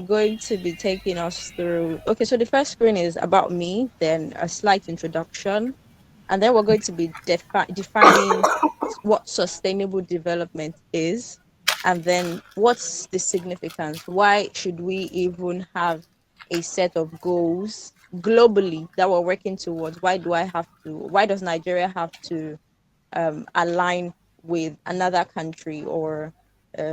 going to be taking us through. Okay, so the first screen is about me, then a slight introduction, and then we're going to be defining what sustainable development is, and then what's the significance. Why should we even have a set of goals globally that we're working towards? Why do I have to? Why does Nigeria have to align with another country, or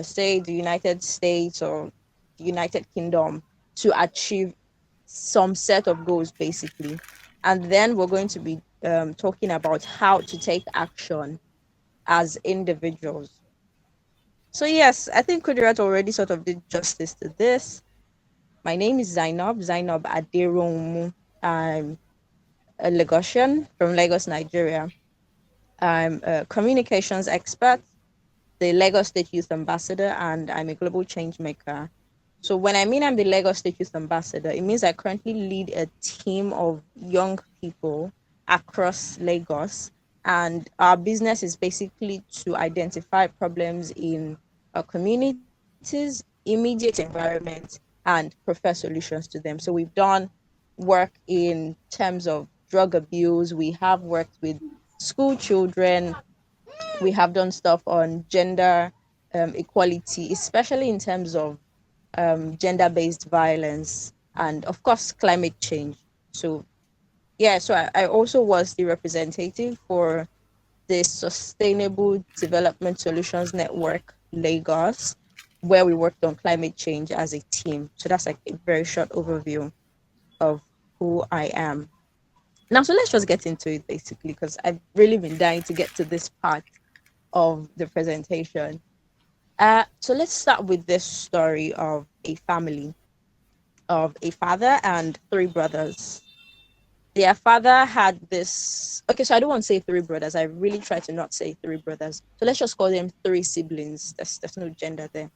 say the United States or the United Kingdom, to achieve some set of goals, basically? And then we're going to be talking about how to take action as individuals. So, yes, I think Kudirat already sort of did justice to this. My name is Zainab ADEROUNMU. I'm a Lagosian from Lagos, Nigeria. I'm a communications expert, the Lagos State Youth Ambassador, and I'm a global change maker. So when I mean I'm the Lagos State Youth Ambassador, it means I currently lead a team of young people across Lagos, and our business is basically to identify problems in our communities, immediate environment, and prefer solutions to them. So we've done work in terms of drug abuse. We have worked with school children. We have done stuff on gender equality, especially in terms of gender-based violence, and of course climate change. So yeah, so I also was the representative for the Sustainable Development Solutions Network Lagos, where we worked on climate change as a team. So that's like a very short overview of who I am. Now, so let's just get into it, basically, because I've really been dying to get to this part of the presentation. So let's start with this story of a family, of a father and three brothers. Their father had this. Okay, so I don't want to say three brothers. I really try to not say three brothers. So let's just call them three siblings. There's no gender there.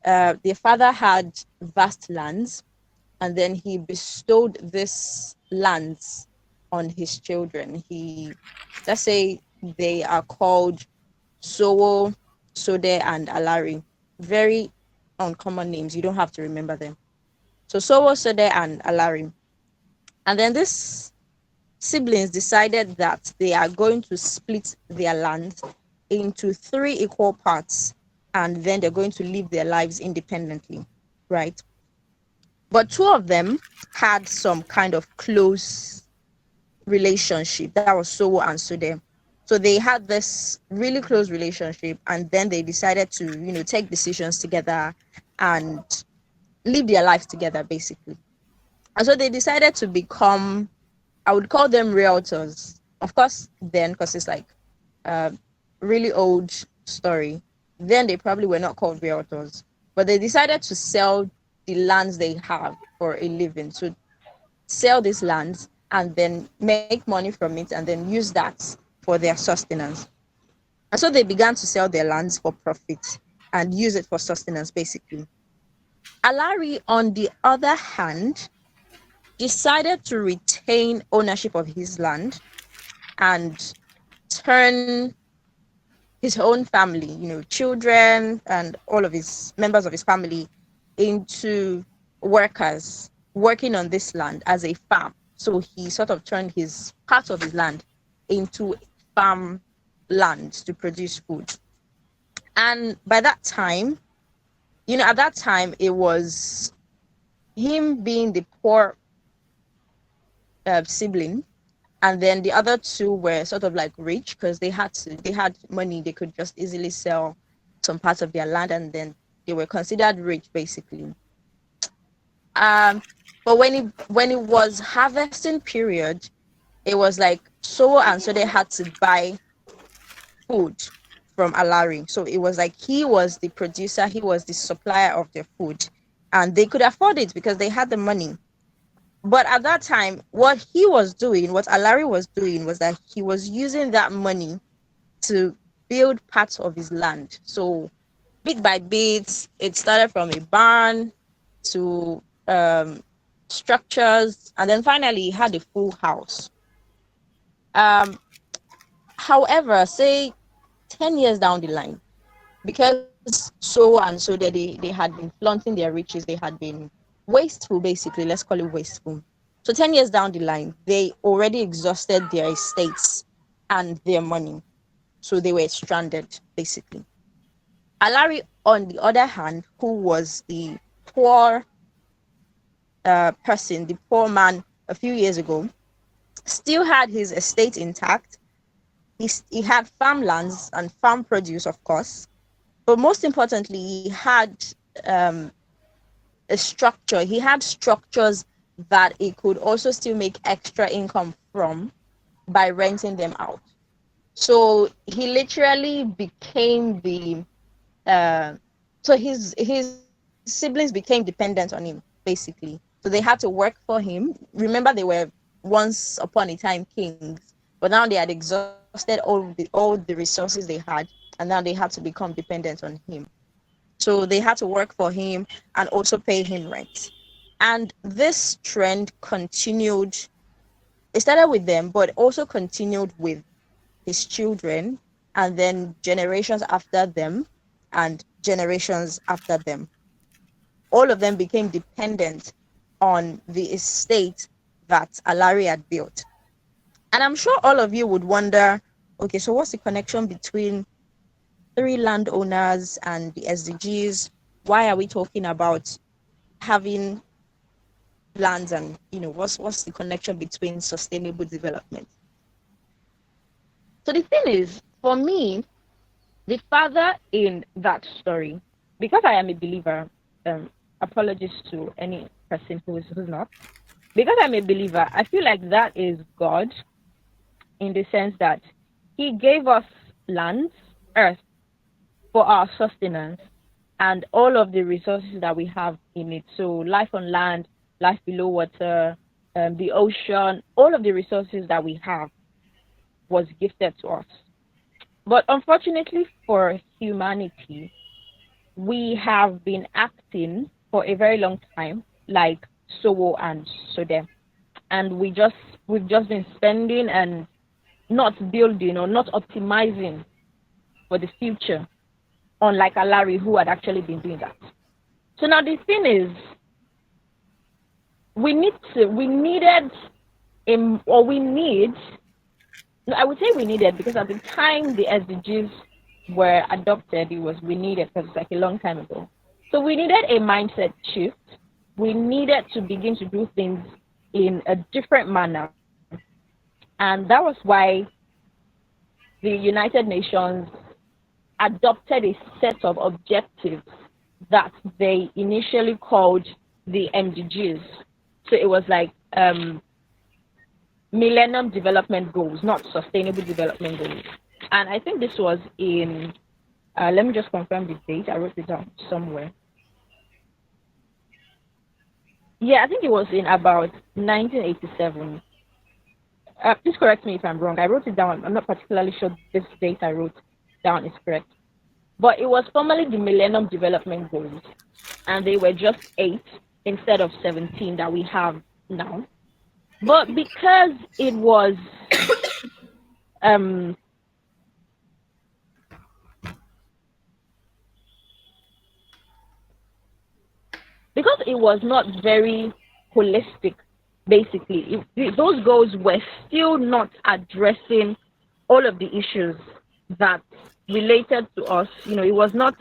Their father had vast lands, and then he bestowed this lands on his children. Let's say they are called Sowo, Sode, and Alari. Very uncommon names. You don't have to remember them. So Sowo, Sode, and Alari. And then these siblings decided that they are going to split their land into three equal parts, and then they're going to live their lives independently, right? But two of them had some kind of close relationship. That was Sowo and Sode. So they had this really close relationship, and then they decided to, take decisions together and live their lives together, basically. And so they decided to become, I would call them realtors. Of course, then, because it's like a really old story, then they probably were not called realtors, but they decided to sell the lands they have for a living. So sell these lands and then make money from it, and then use that for their sustenance. And so they began to sell their lands for profit and use it for sustenance, basically. Alari, on the other hand, decided to retain ownership of his land and turn his own family, children and all of his members of his family, into workers working on this land as a farm. So he sort of turned his part of his land into farm land to produce food. And by that time, at that time, it was him being the poor sibling, and then the other two were sort of like rich because they had money. They could just easily sell some parts of their land, and then they were considered rich, basically. But when it was harvesting period, it was like so they had to buy food from Alari. So it was like he was the producer, he was the supplier of their food, and they could afford it because they had the money. But at that time, what Alari was doing, was that he was using that money to build parts of his land. So bit by bit, it started from a barn to structures, and then finally he had a full house. However, say 10 years down the line, because so and so that they had been flaunting their riches, they had been wasteful, basically. Let's call it wasteful. So 10 years down the line, they already exhausted their estates and their money. So they were stranded, basically. Alari, on the other hand, who was the poor person, the poor man a few years ago, still had his estate intact. He had farmlands and farm produce, of course, but most importantly, he had um, a structure. He had structures that he could also still make extra income from by renting them out. So he literally became the uh, so his siblings became dependent on him, basically. So they had to work for him. Remember, they were once upon a time kings, but now they had exhausted all the resources they had, and now they had to become dependent on him. So they had to work for him and also pay him rent. And this trend continued. It started with them, but also continued with his children, and then generations after them, and generations after them. All of them became dependent on the estate that Alari had built. And I'm sure all of you would wonder, okay, so what's the connection between three landowners and the SDGs? Why are we talking about having lands, and what's the connection between sustainable development? So the thing is, for me, the father in that story, because I am a believer, apologies to any person who's not, because I'm a believer, I feel like that is God, in the sense that he gave us lands, earth, for our sustenance, and all of the resources that we have in it. So life on land, life below water, the ocean, all of the resources that we have was gifted to us. But unfortunately for humanity, we have been acting for a very long time like Sowo and Sodem. And we've just been spending and not building or not optimizing for the future, unlike Alari, who had actually been doing that. So now the thing is, we need, I would say we needed, because at the time the SDGs were adopted, we needed, because it's like a long time ago. So we needed a mindset shift. We needed to begin to do things in a different manner. And that was why the United Nations adopted a set of objectives that they initially called the MDGs. So it was like Millennium Development Goals, not Sustainable Development Goals. And I think this was in, let me just confirm the date. I wrote it down somewhere. Yeah, I think it was in about 1987. Please correct me if I'm wrong. I wrote it down. I'm not particularly sure this date I wrote down is correct. But it was formerly the Millennium Development Goals. And they were just 8 instead of 17 that we have now. But because it was not very holistic, basically, those goals were still not addressing all of the issues that related to us. It was not,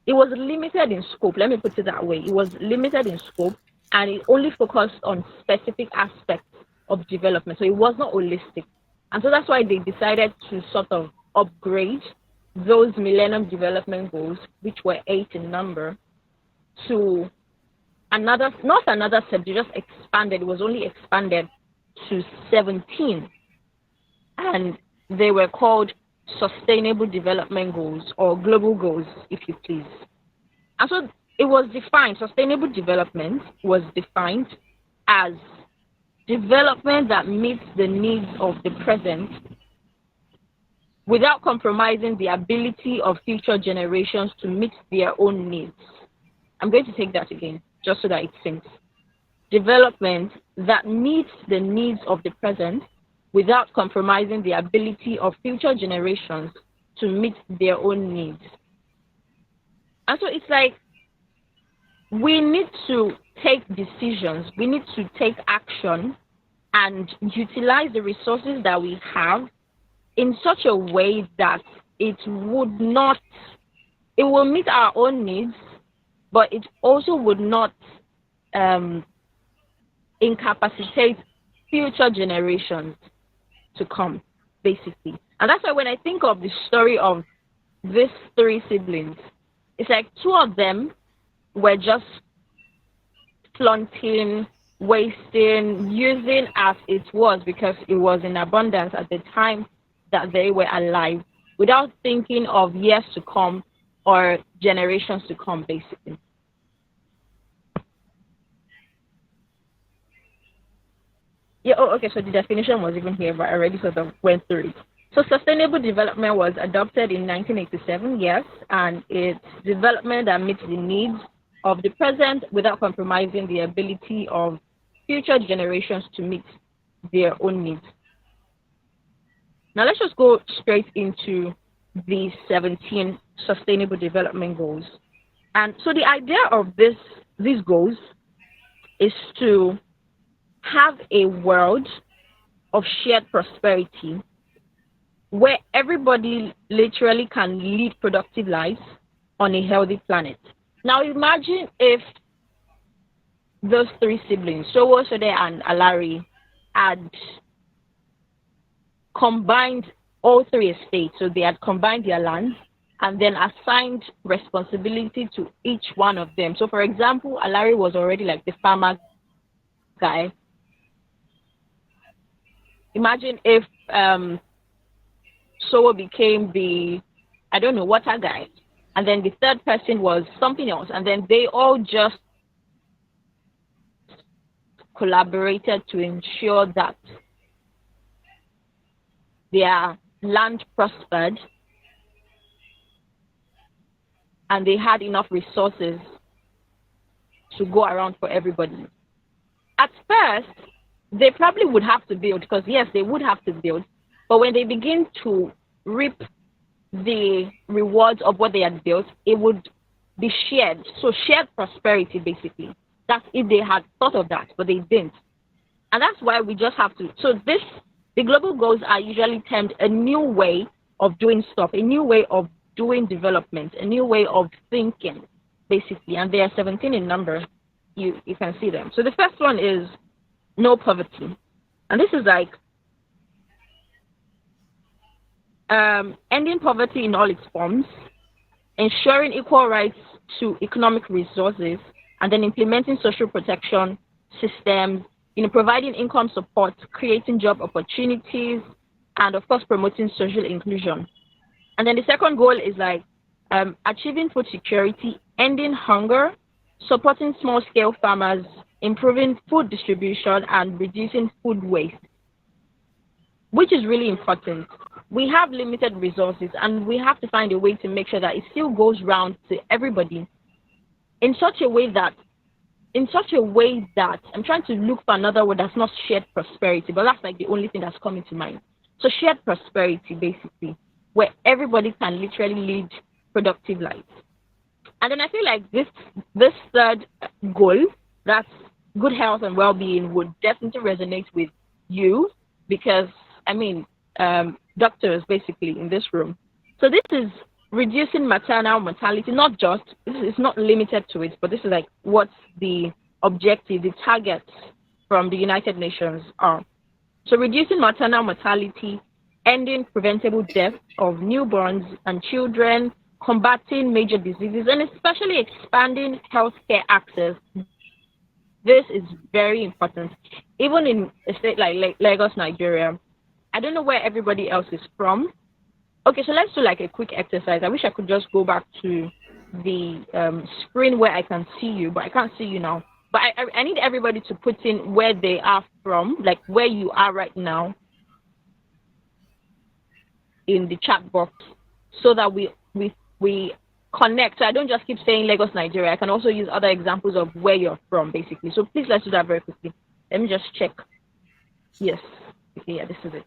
it was limited in scope. Let me put it that way. It was limited in scope, and it only focused on specific aspects of development. So it was not holistic. And so that's why they decided to sort of upgrade those Millennium Development Goals, which were 8 in number, to not another set, they just expanded. It was only expanded to 17. And they were called Sustainable Development Goals, or Global Goals, if you please. And so it was defined, sustainable development was defined as development that meets the needs of the present without compromising the ability of future generations to meet their own needs. I'm going to take that again, just so that it sinks. Development that meets the needs of the present without compromising the ability of future generations to meet their own needs. And so it's like we need to take decisions, we need to take action and utilize the resources that we have in such a way that it would not, it will meet our own needs, but it also would not um, incapacitate future generations to come, basically. And that's why when I think of the story of these three siblings, it's like two of them were just flaunting, wasting, using as it was because it was in abundance at the time that they were alive, without thinking of years to come or generations to come, basically. Yeah, oh, okay, so the definition was even here, but I already sort of went through it. So sustainable development was adopted in 1987, yes, and it's development that meets the needs of the present without compromising the ability of future generations to meet their own needs. Now let's just go straight into the 17 sustainable development goals. And so the idea of these goals is to have a world of shared prosperity where everybody literally can lead productive lives on a healthy planet. Now imagine if those three siblings, Showo, Sode, and Alari, had combined all three estates. So they had combined their lands and then assigned responsibility to each one of them. So for example, Alari was already like the farmer guy. Imagine if Showo became the, I don't know, water guy. And then the third person was something else. And then they all just collaborated to ensure that their land prospered and they had enough resources to go around for everybody. At first, they probably would have to build, because yes, they would have to build. But when they begin to reap the rewards of what they had built, it would be shared. So shared prosperity, basically. That's if they had thought of that, but they didn't. And that's why we just have to. So the global goals are usually termed a new way of doing stuff, a new way of doing development, a new way of thinking, basically. And they are 17 in number. You can see them. So the first one is no poverty. And this is like ending poverty in all its forms, ensuring equal rights to economic resources, and then implementing social protection systems, providing income support, creating job opportunities, and of course promoting social inclusion. And then the second goal is like achieving food security, ending hunger, supporting small-scale farmers, improving food distribution, and reducing food waste, which is really important. We have limited resources, and we have to find a way to make sure that it still goes round to everybody in such a way that I'm trying to look for another word that's not shared prosperity, but that's like the only thing that's coming to mind. So shared prosperity, basically, where everybody can literally lead productive lives. And then I feel like this third goal, that's good health and well-being, would definitely resonate with you because, doctors basically in this room. So this is reducing maternal mortality, it's not limited to it, but this is like what the objective, the targets from the United Nations are. So reducing maternal mortality, ending preventable death of newborns and children, combating major diseases, and especially expanding healthcare access. This is very important. Even in a state like Lagos, Nigeria, I don't know where everybody else is from. Okay, so let's do like a quick exercise. I wish I could just go back to the screen where I can see you, but I can't see you now. But I need everybody to put in where they are from, like where you are right now in the chat box, so that we connect. So I don't just keep saying Lagos, Nigeria. I can also use other examples of where you're from, basically. So please let's do that very quickly. Let me just check. Yes. Okay, yeah, this is it.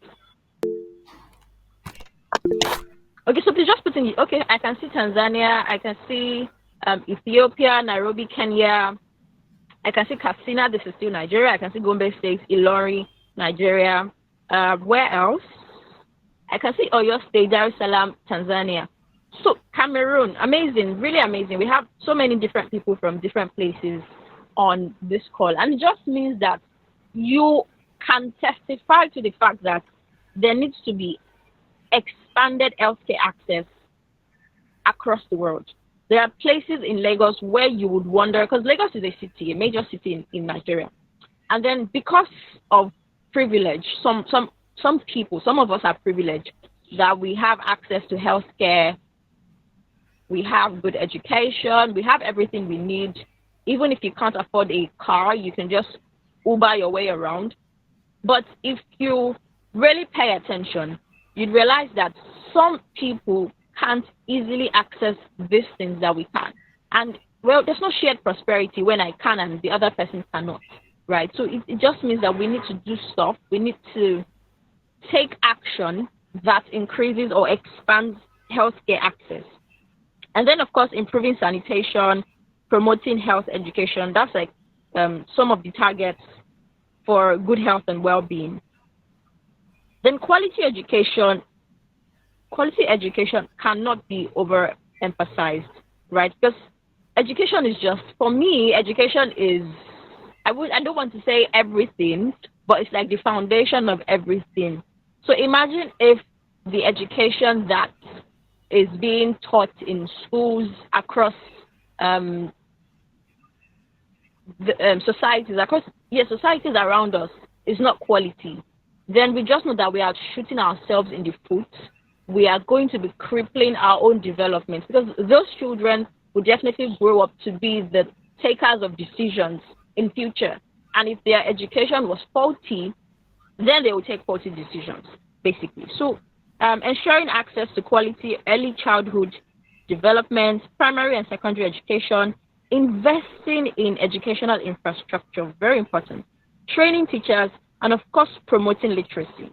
Okay, so please just put in. Okay, I can see Tanzania. I can see Ethiopia, Nairobi, Kenya. I can see Katsina, this is still Nigeria. I can see Gombe State, Ilori, Nigeria. Where else? I can see Oyo State, Dar es Salaam, Tanzania. So Cameroon, amazing, really amazing. We have so many different people from different places on this call. And it just means that you can testify to the fact that there needs to be expanded healthcare access across the world. There are places in Lagos where you would wonder, because Lagos is a city, a major city in Nigeria. And then because of privilege, some people, some of us are privileged that we have access to healthcare, we have good education, we have everything we need. Even if you can't afford a car, you can just Uber your way around. But if you really pay attention, you'd realize that some people can't easily access these things that we can. And, well, there's no shared prosperity when I can and the other person cannot, right? So it just means that we need to do stuff. We need to take action that increases or expands healthcare access. And then, of course, improving sanitation, promoting health education. That's like some of the targets for good health and well-being. Then quality education cannot be overemphasized, right? Because education is just, for me, education is, I don't want to say everything, but it's like the foundation of everything. So imagine if the education that is being taught in schools across societies around us is not quality, then we just know that we are shooting ourselves in the foot. We are going to be crippling our own development, because those children will definitely grow up to be the takers of decisions in future. And if their education was faulty, then they will take faulty decisions, basically. So ensuring access to quality early childhood development, primary and secondary education, investing in educational infrastructure, very important, training teachers, and of course, promoting literacy.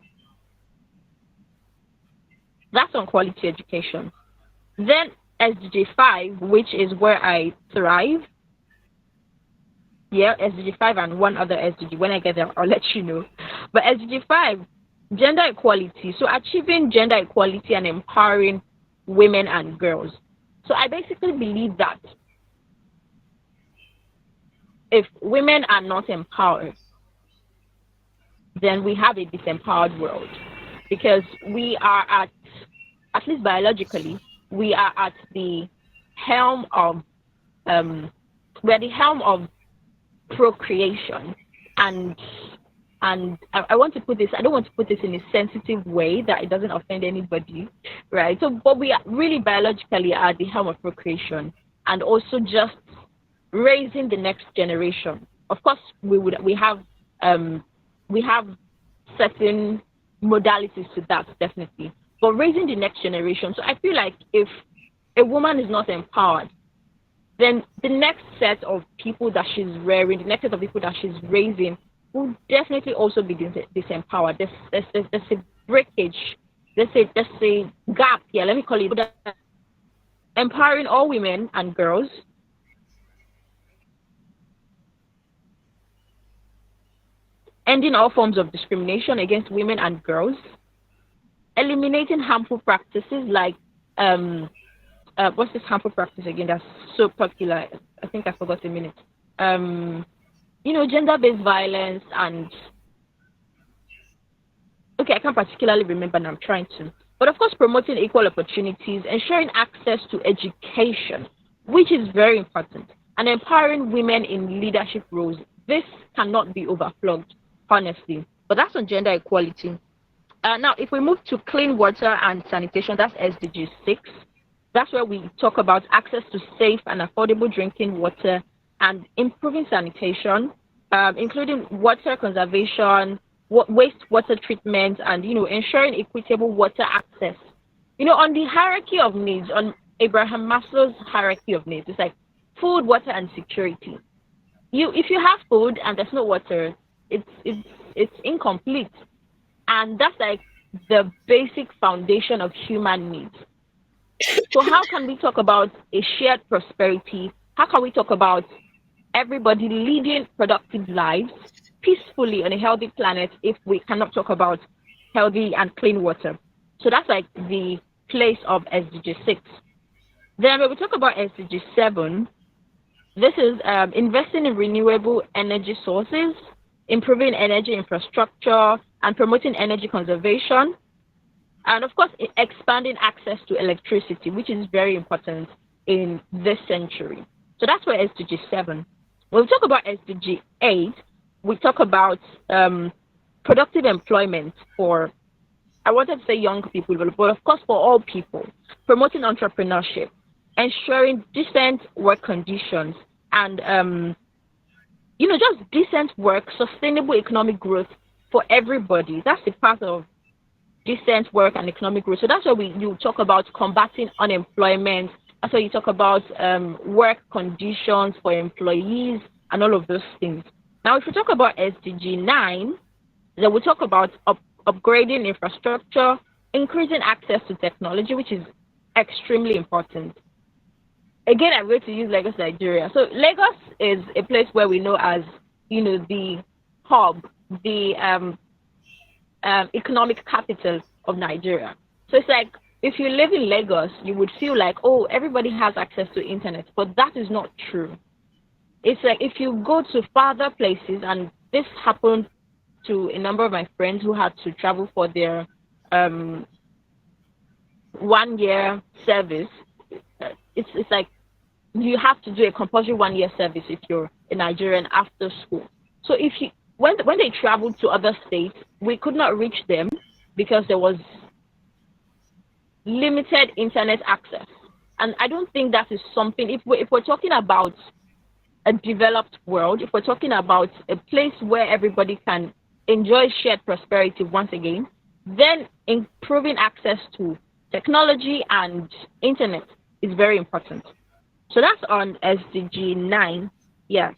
That's on quality education. Then SDG 5, which is where I thrive. Yeah, SDG 5 and one other SDG. When I get there, I'll let you know. But SDG 5, gender equality. So achieving gender equality and empowering women and girls. So I basically believe that if women are not empowered, then we have a disempowered world, because we are at least biologically, we are at the helm of procreation, and I want to put this, I don't want to put this in a sensitive way that it doesn't offend anybody, right? So, but we are really biologically at the helm of procreation, and also just raising the next generation. Of course, we have certain modalities to that, definitely, but raising the next generation. So I feel like if a woman is not empowered, then the next set of people that she's rearing, the next set of people that she's raising, will definitely also be disempowered. There's a breakage, there's a gap here. Let me call it that. Empowering all women and girls, ending all forms of discrimination against women and girls, eliminating harmful practices like what's this harmful practice again that's so popular? I think I forgot a minute. Gender-based violence, and okay, I can't particularly remember and I'm trying to. But of course, promoting equal opportunities, ensuring access to education, which is very important, and empowering women in leadership roles. This cannot be overflogged, honestly. But that's on gender equality. Now, if we move to clean water and sanitation, that's SDG 6. That's where we talk about access to safe and affordable drinking water and improving sanitation, including water conservation, wastewater treatment, and, ensuring equitable water access. On the hierarchy of needs, on Abraham Maslow's hierarchy of needs, it's like food, water, and security. If you have food and there's no water, it's incomplete. And that's like the basic foundation of human needs. So how can we talk about a shared prosperity? How can we talk about everybody leading productive lives peacefully on a healthy planet if we cannot talk about healthy and clean water? So that's like the place of SDG 6. Then when we talk about SDG 7, this is investing in renewable energy sources, improving energy infrastructure, and promoting energy conservation. And of course, expanding access to electricity, which is very important in this century. So that's for SDG 7. When we talk about SDG 8, we talk about productive employment for, I wanted to say young people, but of course for all people, promoting entrepreneurship, ensuring decent work conditions, and just decent work, sustainable economic growth for everybody. That's the part of decent work and economic growth. So that's why you talk about combating unemployment. That's why you talk about work conditions for employees and all of those things. Now, if we talk about SDG 9, then we talk about upgrading infrastructure, increasing access to technology, which is extremely important. Again, I'm going to use Lagos, Nigeria. So Lagos is a place where we know as, the hub, the economic capital of Nigeria. So it's like if you live in Lagos, you would feel like, oh, everybody has access to internet, but that is not true. It's like if you go to farther places, and this happened to a number of my friends who had to travel for their 1 year service. It's like you have to do a compulsory 1 year service if you're a Nigerian after school. So if you when they traveled to other states, we could not reach them because there was limited internet access. And I don't think that is something. If we're talking about a developed world, if we're talking about a place where everybody can enjoy shared prosperity once again, then improving access to technology and internet is very important. So that's on SDG 9. Yeah.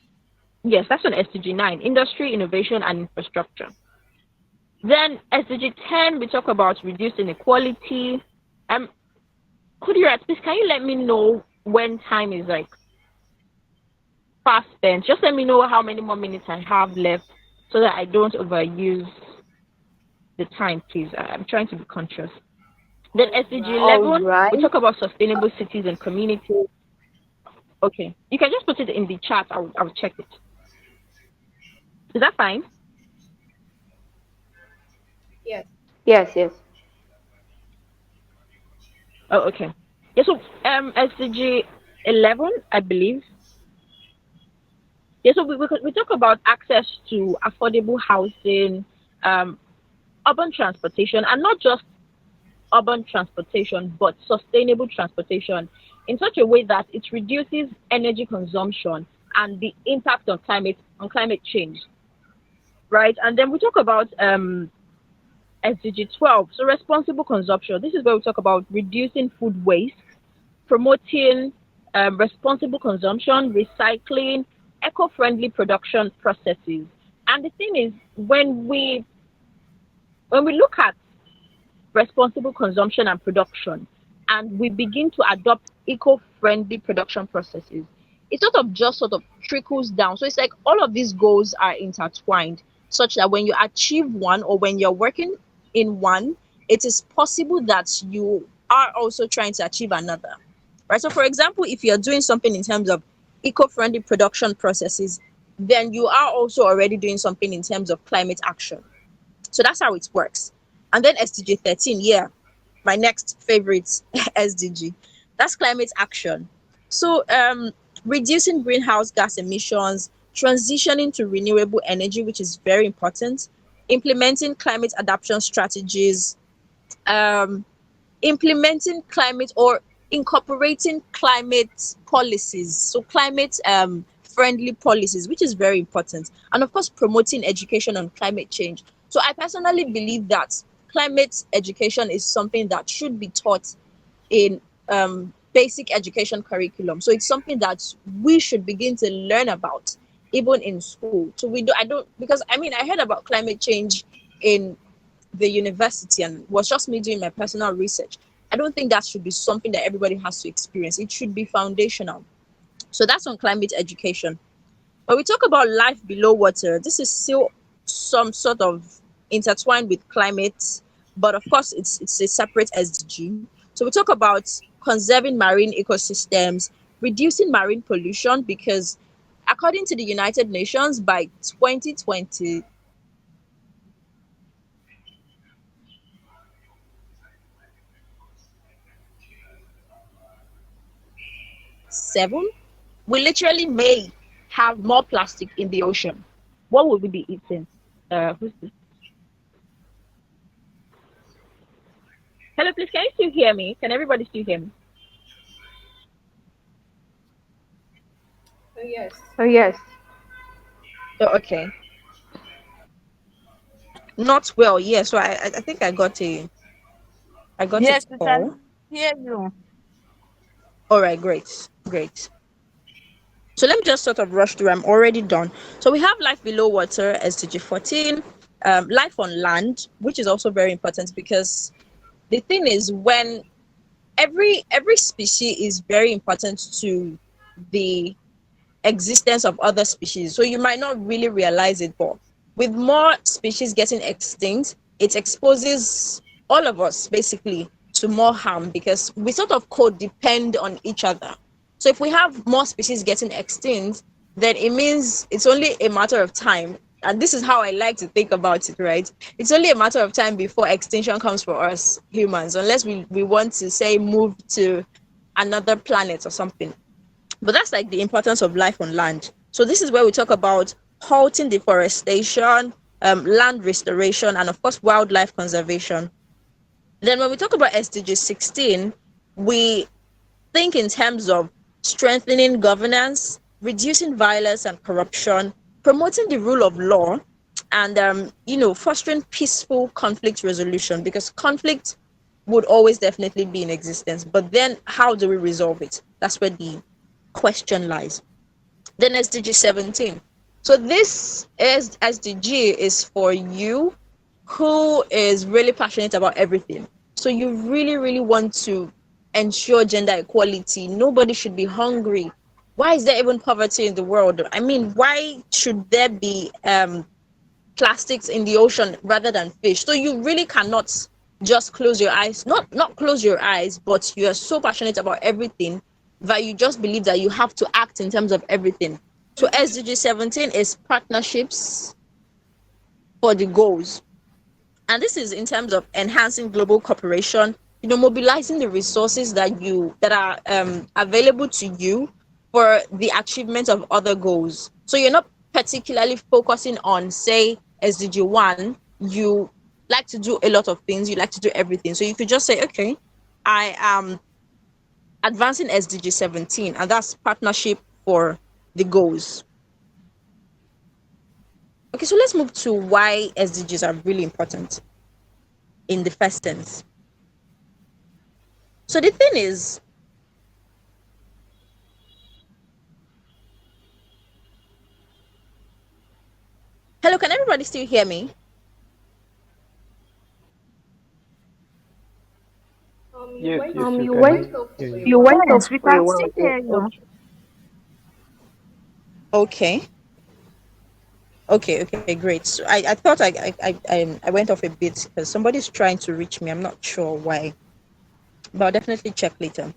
Yes, that's on SDG 9, industry, innovation, and infrastructure. Then SDG 10, we talk about reducing inequality. Could you, please, can you let me know when time is like fast spent? Just let me know how many more minutes I have left so that I don't overuse the time, please. I'm trying to be conscious. Then SDG 11, Right. we talk about sustainable cities and communities. Okay, you can just put it in the chat. I'll check it. Is that fine? Yes, yes. Oh, okay. Yeah, so SDG 11, I believe. Yeah, so we talk about access to affordable housing, um, urban transportation, and not just urban transportation, but sustainable transportation in such a way that it reduces energy consumption and the impact on climate change, right? And then we talk about SDG 12, so responsible consumption. This is where we talk about reducing food waste, promoting responsible consumption, recycling, eco-friendly production processes. And the thing is, when we look at responsible consumption and production, and we begin to adopt eco-friendly production processes, it sort of trickles down. So it's like all of these goals are intertwined, such that when you achieve one or when you're working in one, it is possible that you are also trying to achieve another. Right. So for example, if you're doing something in terms of eco-friendly production processes, then you are also already doing something in terms of climate action. So that's how it works. And then SDG 13, yeah, my next favorite SDG. That's climate action. So reducing greenhouse gas emissions, transitioning to renewable energy, which is very important, implementing climate adaptation strategies, um, implementing climate or incorporating climate policies, so climate friendly policies, which is very important, and of course promoting education on climate change. So I personally believe that climate education is something that should be taught in basic education curriculum. So it's something that we should begin to learn about even in school. So we do I don't because I mean I heard about climate change in the university and was just me doing my personal research. I don't think that should be something that everybody has to experience. It should be foundational. So that's on climate education. When we talk about life below water, this is still some sort of intertwined with climate, but of course it's a separate SDG. So we talk about conserving marine ecosystems, reducing marine pollution, because according to the United Nations, by 2027, we literally may have more plastic in the ocean. What will we be eating? Who's this? Hello, please. Can you still hear me? Can everybody still hear me? Oh, yes. Oh, okay. Not well. Yeah. So I think I got a Yes, we call. can hear you. All right. Great. Great. So let me just sort of rush through. I'm already done. So we have life below water, SDG 14, life on land, which is also very important because the thing is when every species is very important to the existence of other species. So you might not really realize it, but with more species getting extinct, it exposes all of us basically to more harm because we sort of codepend on each other. So if we have more species getting extinct, then it means it's only a matter of time. And this is how I like to think about it, right? It's only a matter of time before extinction comes for us humans, unless we want to say move to another planet or something. But that's like the importance of life on land. So this is where we talk about halting deforestation, land restoration, and of course wildlife conservation. Then when we talk about SDG 16, we think in terms of strengthening governance, reducing violence and corruption, promoting the rule of law, and fostering peaceful conflict resolution because conflict would always definitely be in existence. But then how do we resolve it? That's where the question lies. Then SDG 17. So this is SDG is for you who is really passionate about everything. So you really, really want to ensure gender equality. Nobody should be hungry. Why is there even poverty in the world? I mean, why should there be plastics in the ocean rather than fish? So you really cannot just close your eyes, not close your eyes, but you are so passionate about everything that you just believe that you have to act in terms of everything. So SDG 17 is partnerships for the goals. And this is in terms of enhancing global cooperation, mobilizing the resources that are available to you for the achievement of other goals. So you're not particularly focusing on, say, SDG 1. You like to do a lot of things, you like to do everything. So you could just say, okay, I am advancing SDG 17, and that's partnership for the goals. Okay, so let's move to why SDGs are really important in the first sense. So the thing is, hello, can everybody still hear me? Yes, yes, you You can went hear you. you went off Yes, we for a can while. still hear you. Okay. Okay, okay, great. So I thought I went off a bit because somebody's trying to reach me. I'm not sure why, but I'll definitely check later.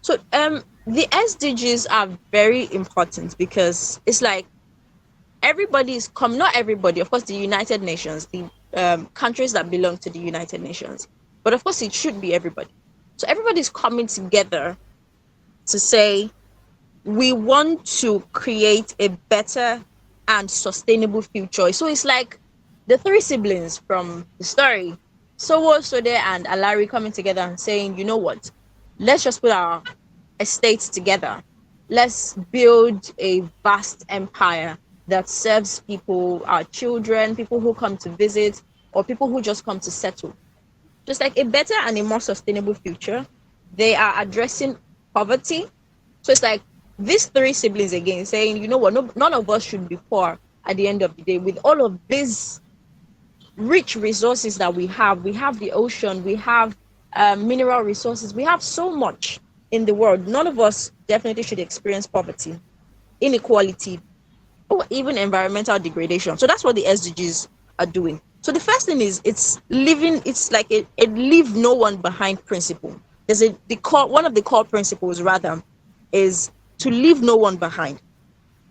So the SDGs are very important because it's like everybody is come, not everybody, of course, the United Nations, the countries that belong to the United Nations, but of course it should be everybody. So everybody's coming together to say we want to create a better and sustainable future. So it's like the three siblings from the story, Sowo, Sode, and Alari coming together and saying, you know what, let's just put our estates together. Let's build a vast empire that serves people, our children, people who come to visit, or people who just come to settle. Just like a better and a more sustainable future. They are addressing poverty. So it's like these three siblings again saying, you know what, no, none of us should be poor at the end of the day. With all of these rich resources that we have the ocean, we have mineral resources. We have so much in the world. None of us definitely should experience poverty, inequality, or even environmental degradation. So that's what the SDGs are doing. So the first thing is it's like a leave no one behind principle. There's one of the core principles rather is to leave no one behind.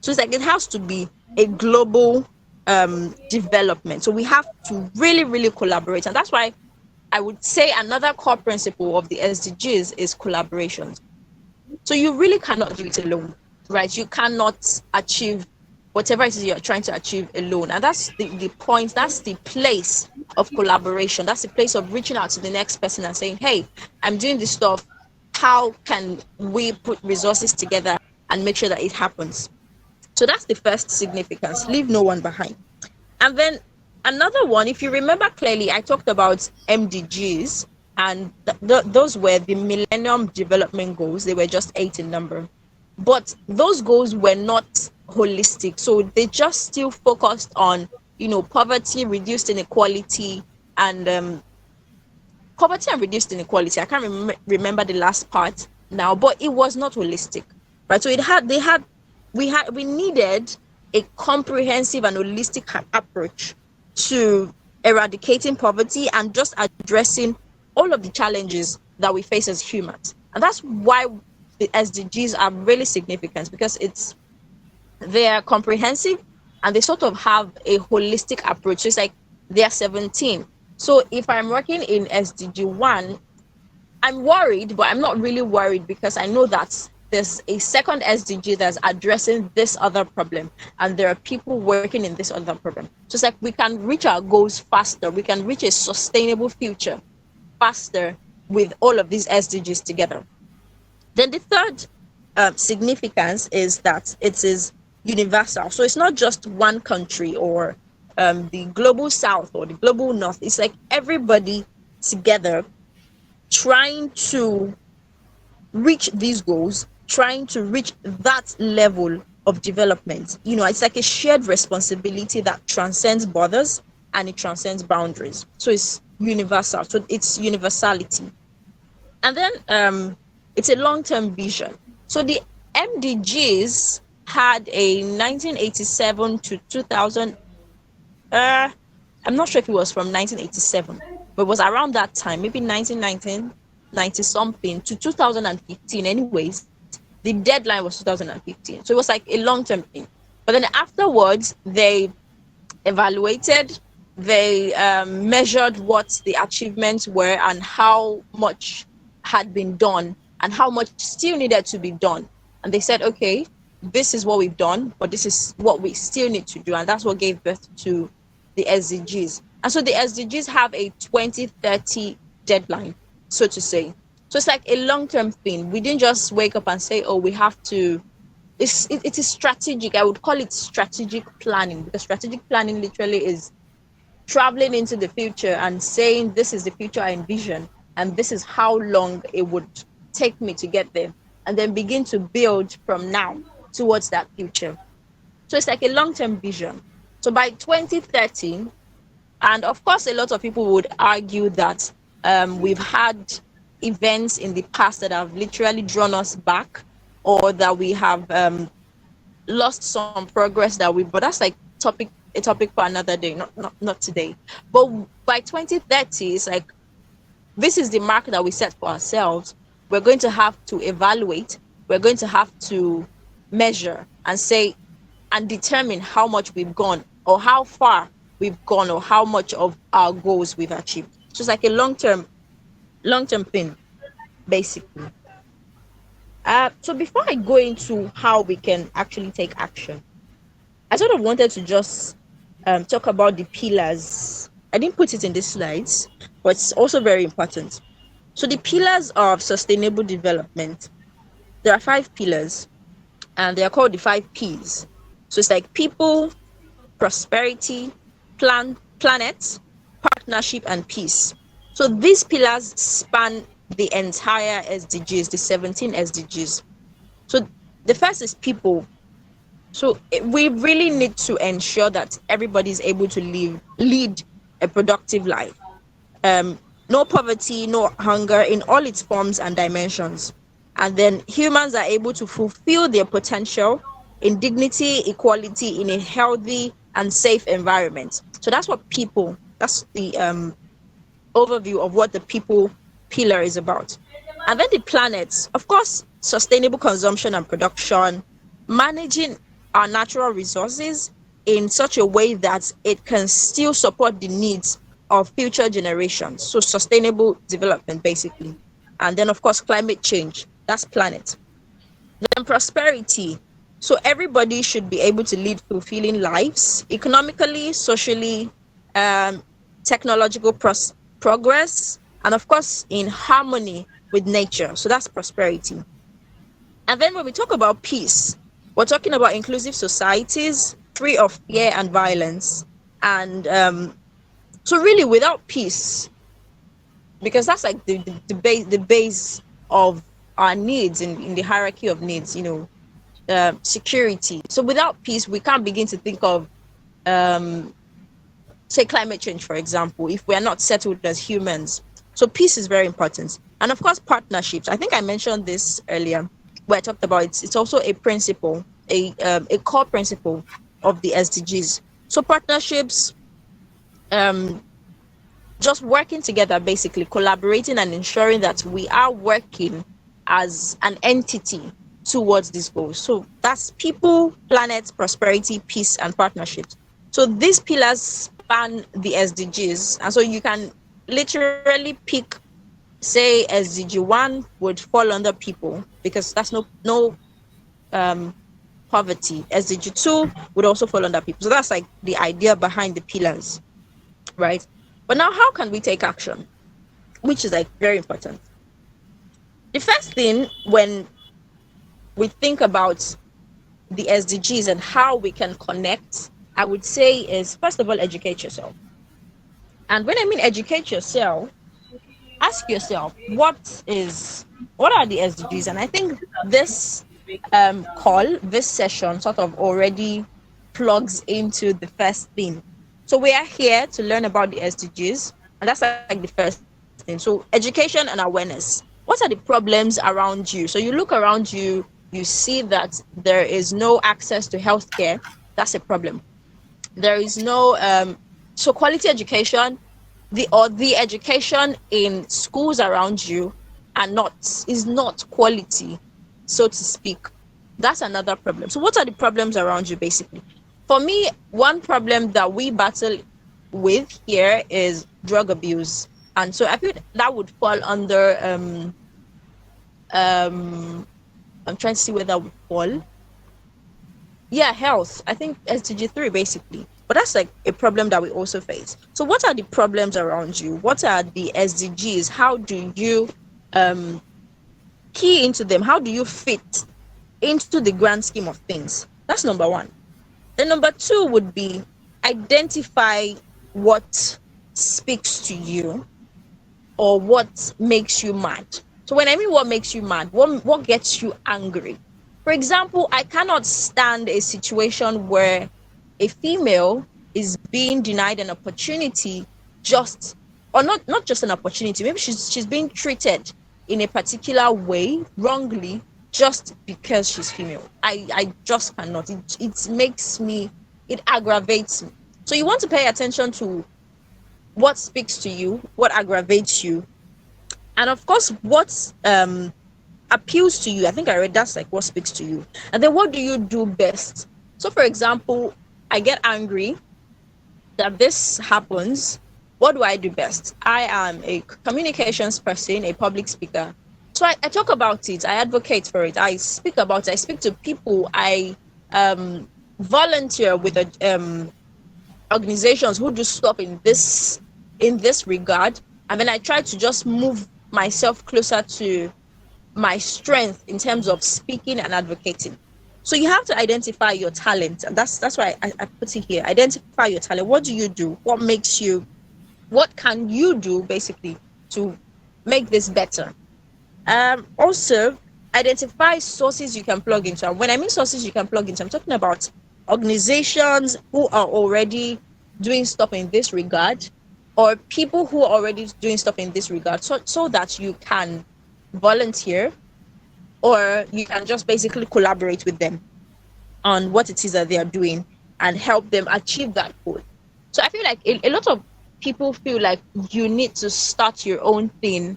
So it's like it has to be a global development. So we have to really, really collaborate. And that's why I would say another core principle of the SDGs is collaboration. So you really cannot do it alone, right? You cannot achieve whatever it is you're trying to achieve alone. And that's the point, that's the place of collaboration. That's the place of reaching out to the next person and saying, hey, I'm doing this stuff. How can we put resources together and make sure that it happens? So that's the first significance. Leave no one behind. And then another one, if you remember clearly, I talked about MDGs, and those were the Millennium Development Goals. They were just 8 in number. But those goals were not holistic. So they just still focused on, poverty, reduced inequality, and poverty and reduced inequality. I can't remember the last part now, but it was not holistic, right? So we needed a comprehensive and holistic approach to eradicating poverty and just addressing all of the challenges that we face as humans. And that's why the SDGs are really significant, because they're comprehensive and they sort of have a holistic approach. So it's like there are 17. So if I'm working in SDG 1, I'm worried, but I'm not really worried because I know that there's a second SDG that's addressing this other problem, and there are people working in this other problem. So it's like we can reach our goals faster. We can reach a sustainable future faster with all of these SDGs together. Then the third significance is that it is universal. So it's not just one country or the global south or the global north. It's like everybody together trying to reach these goals, trying to reach that level of development. It's like a shared responsibility that transcends borders and it transcends boundaries. So it's universal. So it's universality. And then it's a long-term vision. So the MDGs had a 1987 to 2000. I'm not sure if it was from 1987, but it was around that time, maybe 1990 something to 2015. Anyways, the deadline was 2015. So it was like a long-term thing. But then afterwards, they evaluated, they measured what the achievements were and how much had been done and how much still needed to be done. And they said, okay, this is what we've done, but this is what we still need to do. And that's what gave birth to the SDGs. And so the SDGs have a 2030 deadline, so to say. So it's like a long-term thing. We didn't just wake up and say, oh, we have to. It is strategic. I would call it strategic planning, because strategic planning literally is traveling into the future and saying, this is the future I envision, and this is how long it would take me to get there, and then begin to build from now towards that future. So it's like a long-term vision. So by 2030, and of course, a lot of people would argue that we've had events in the past that have literally drawn us back, or that we have lost some progress but that's like a topic for another day, not today. But by 2030, it's like this is the mark that we set for ourselves. We're going to have to evaluate, we're going to have to measure and say and determine how much we've gone, or how far we've gone, or how much of our goals we've achieved. So it's like a long-term thing, basically. So before I go into how we can actually take action, I sort of wanted to just talk about the pillars. I didn't put it in the slides, but it's also very important. So the pillars of sustainable development, there are 5 pillars, and they are called the 5 Ps. So it's like people, prosperity, planet, partnership, and peace. So these pillars span the entire SDGs, the 17 SDGs. So the first is people. So we really need to ensure that everybody is able to lead a productive life. no poverty, no hunger in all its forms and dimensions. And then humans are able to fulfill their potential in dignity, equality, in a healthy and safe environment. So that's the overview of what the people pillar is about. And then the planets, of course, sustainable consumption and production, managing our natural resources in such a way that it can still support the needs of future generations. So sustainable development, basically. And then, of course, climate change. That's planet. Then prosperity. So everybody should be able to lead fulfilling lives, economically, socially, um, technological progress, and of course in harmony with nature. So that's prosperity. And then when we talk about peace, we're talking about inclusive societies, free of fear and violence. And so really without peace, because that's like the base of our needs in the hierarchy of needs, security. So without peace, we can't begin to think of, say, climate change, for example, if we are not settled as humans. So peace is very important. And of course, partnerships. I think I mentioned this earlier, where I talked about it. It's also a principle, a core principle of the SDGs. So partnerships, um, just working together, basically collaborating and ensuring that we are working as an entity towards these goals. So that's people, planet, prosperity, peace, and partnerships. So these pillars span the SDGs, and so you can literally pick, say, SDG 1 would fall under people because that's no poverty. SDG 2 would also fall under people. So that's like the idea behind the pillars, right? But now, how can we take action? Which is like very important. The first thing when we think about the SDGs and how we can connect, I would say, is first of all, educate yourself. And when I mean educate yourself, ask yourself what are the SDGs? And I think this this session sort of already plugs into the first thing. So we are here to learn about the SDGs, and that's like the first thing. So education and awareness. What are the problems around you? So you look around you, you see that there is no access to healthcare. That's a problem. There is no so quality education, the education in schools around you is not quality, so to speak. That's another problem. So what are the problems around you, basically? For me, one problem that we battle with here is drug abuse, and so I feel that would fall under I'm trying to see where that would fall. Yeah, health. I think SDG 3, basically. But that's like a problem that we also face. So what are the problems around you? What are the SDGs? How do you key into them? How do you fit into the grand scheme of things? That's number one. Then number two would be identify what speaks to you or what makes you mad. So when I mean what makes you mad, what gets you angry? For example, I cannot stand a situation where a female is being denied an opportunity or not just an opportunity, maybe she's being treated in a particular way wrongly just because she's female. I just cannot. It aggravates me. So you want to pay attention to what speaks to you, what aggravates you, and of course what appeals to you. I think I read that's like what speaks to you. And then what do you do best? So for example, I get angry that this happens. What do I do best? I am a communications person, a public speaker. So I talk about it, I advocate for it, I speak about it, I speak to people, I volunteer with organizations who do stuff in this regard, and then I try to just move myself closer to my strength in terms of speaking and advocating. So you have to identify your talent, and that's why I put it here. Identify your talent. What do you do? What can you do basically to make this better? Also identify sources you can plug into. And when I mean sources you can plug into, I'm talking about organizations who are already doing stuff in this regard, or people who are already doing stuff in this regard, so that you can volunteer, or you can just basically collaborate with them on what it is that they are doing and help them achieve that goal. So I feel like a lot of people feel like you need to start your own thing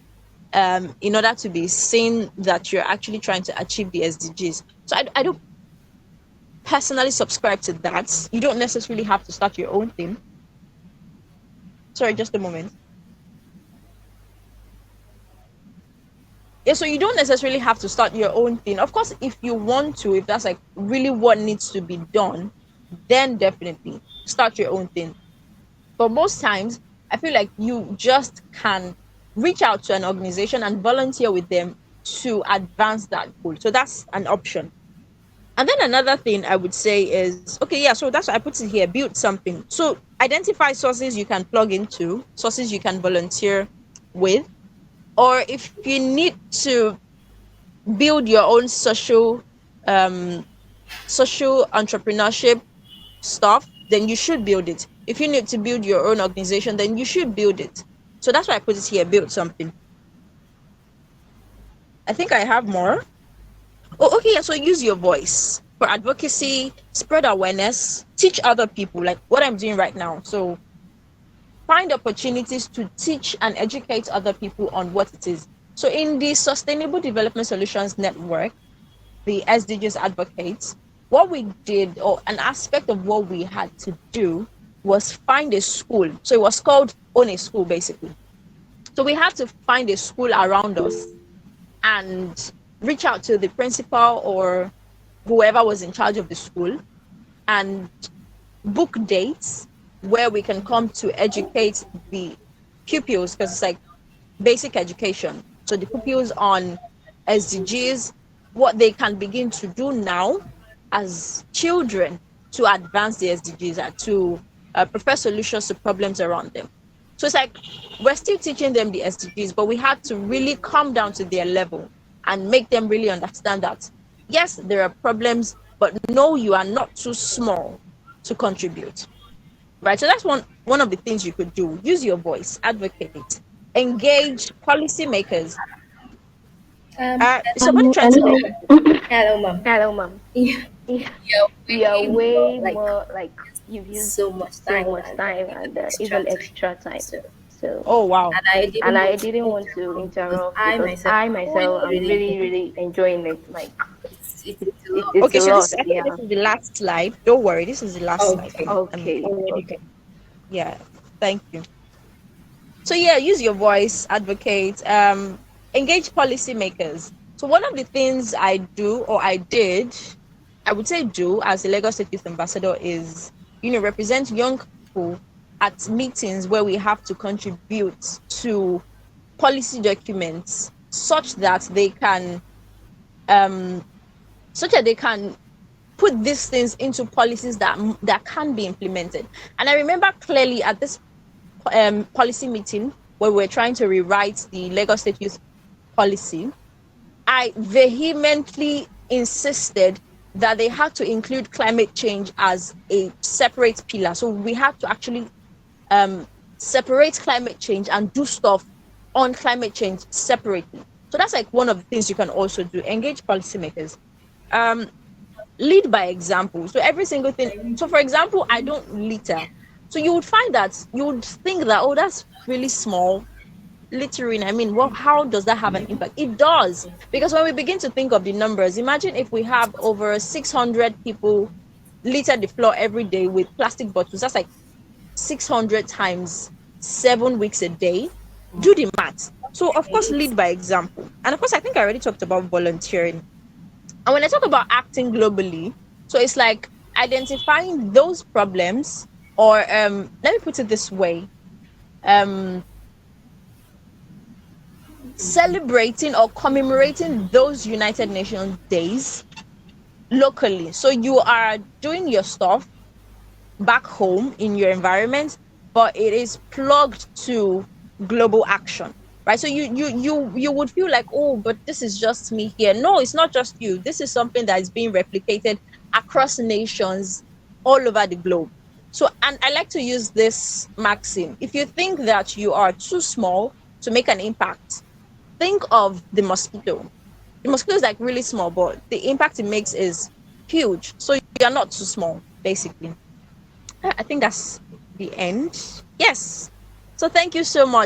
in order to be seen that you're actually trying to achieve the SDGs. So I don't personally subscribe to that. You don't necessarily have to start your own thing. Sorry, just a moment. Yeah, so you don't necessarily have to start your own thing. Of course, if you want to, if that's like really what needs to be done, then definitely start your own thing. But most times, I feel like you just can reach out to an organization and volunteer with them to advance that goal. So that's an option. And then another thing I would say is, okay, yeah, so that's why I put it here, build something. So identify sources you can plug into, sources you can volunteer with, or if you need to build your own social entrepreneurship stuff, then you should build it. If you need to build your own organization, then you should build it. So that's why I put it here, build something. I think I have more. Oh, okay, yeah, so use your voice for advocacy, spread awareness, teach other people, like what I'm doing right now. So find opportunities to teach and educate other people on what it is. So in the Sustainable Development Solutions Network, the SDGs advocates, what we did, or an aspect of what we had to do, was find a school. So it was called Own a School, basically. So we had to find a school around us and reach out to the principal or whoever was in charge of the school and book dates where we can come to educate the pupils, because it's like basic education. So the pupils on SDGs, what they can begin to do now as children to advance the SDGs and to prefer solutions to problems around them. So it's like we're still teaching them the SDGs, but we had to really come down to their level and make them really understand that, yes, there are problems, but no, you are not too small to contribute. Right? So that's one of the things you could do. Use your voice, advocate, engage policymakers. Is somebody trying to Hello. say something? Hello, mom. Hello, mom. Yeah, You're way like more like you've used so much so time much and time even and extra even time. extra time. So, So, Oh wow. and I and didn't I want to didn't want to interrupt because interrupt I because myself I am really, myself am really really, enjoying really enjoying it. Like it's a lot. it's Okay, a so lot. this, I think Yeah. this is the last slide. Don't worry, this is the last slide. Okay. I'm Okay. already Okay. yeah. Thank you. So yeah, use your voice, advocate, engage policymakers. So one of the things I do, or I did, I would say do, as a Lagos State Youth Ambassador is, represent young people at meetings where we have to contribute to policy documents such that they can um such that they can put these things into policies that can be implemented. And I remember clearly at this policy meeting where we're trying to rewrite the Lagos State Youth Policy, I vehemently insisted that they had to include climate change as a separate pillar. So we had to actually separate climate change and do stuff on climate change separately. So that's like one of the things you can also do. Engage policymakers. Um, Lead by example. So every single thing. So for example, I don't litter. So you would find that you would think that, oh, that's really small. Littering, I mean, well, how does that have an impact? It does, because when we begin to think of the numbers, imagine if we have over 600 people litter the floor every day with plastic bottles. That's like 600 times 7 weeks a day. Do the math. So of course, lead by example. And of course, I think I already talked about volunteering. And when I talk about acting globally, so it's like identifying those problems, or let me put it this way, um, celebrating or commemorating those United Nations days locally. So you are doing your stuff back home in your environment, but it is plugged to global action. Right. So you would feel like, oh, but this is just me here. No, it's not just you. This is something that is being replicated across nations all over the globe. So, and I like to use this maxim: if you think that you are too small to make an impact, think of the mosquito. The mosquito is like really small, but the impact it makes is huge. So you are not too small, basically. I think that's the end. Yes. So thank you so much.